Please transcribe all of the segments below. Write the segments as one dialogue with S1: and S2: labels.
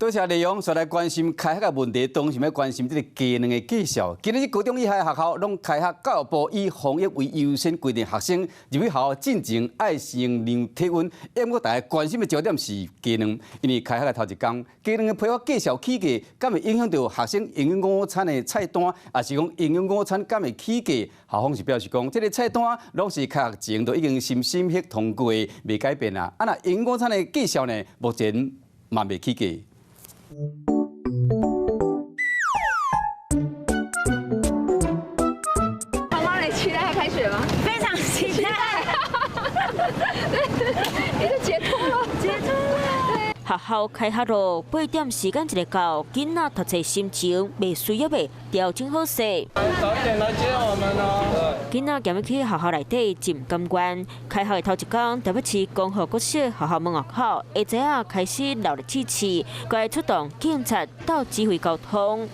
S1: 多谢内容，再来关心开学的问题，当然要关心这个技能的介绍。今日高中以下学校拢开学，教育部以防疫为优先，规定学生入去学校进前爱先量体温。不过大家关心的焦点是技能，因为开学的头一天，技能的批发介绍起价，敢会影响到学生营养午餐的菜单，也是讲营养午餐敢会起价？校方是表示讲，这个菜单拢是开学前都已经审核通过，未改变啊。那营养午餐的介绍呢，目前嘛未起价。
S2: 妈妈，你期待要开学吗？
S3: 非常期待。
S2: 你就解脱了，
S3: 解脱了。学校开学咯，8点时间一个到，囡仔读册心情未需要未调整好势。
S4: 早一点来接我们哦。
S3: 囡仔今日去学校内底进感官，开学的头一天，特别是光复国小学校门外口，下仔啊开始闹热气气，该出动警察到指挥交通。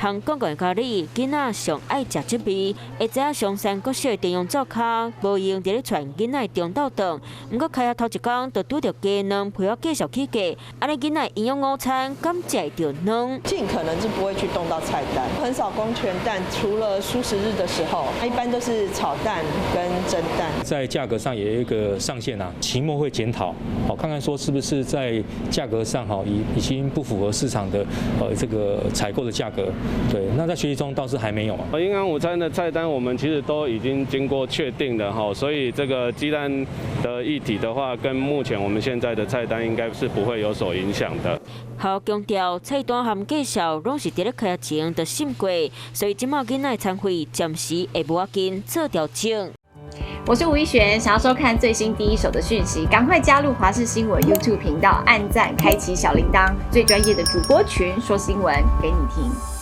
S3: 旁公共教理，囡仔上爱食这味，下仔上山国小电用灶骹，无用伫咧传囡仔中昼顿。不过开学头一天，就拄到鸡卵配合介绍起价，安尼囡仔营养午餐敢食着卵？
S5: 尽可能是不会去动到菜单，很少供全蛋，除了蔬食日的时候，一般都是炒蛋跟蒸蛋。
S6: 在价格上也有一个上限啊，期末会检讨，好看看说是不是在价格上已经不符合市场的这个采购的价格。对，那在学习中倒是还没有啊。
S4: 营养午餐的菜单我们其实都已经经过确定的哈，所以这个鸡蛋的议题的话，跟目前我们现在的菜单应该是不会有所影响的。
S3: 校强调，菜单和介绍拢是伫咧开学前就审过，所以今麦囡仔的餐费暂时会无要紧做调整。
S2: 我是吴一璇，想要收看最新第一手的讯息，赶快加入华视新闻 YouTube 频道，按赞，开启小铃铛，最专业的主播群说新闻给你听。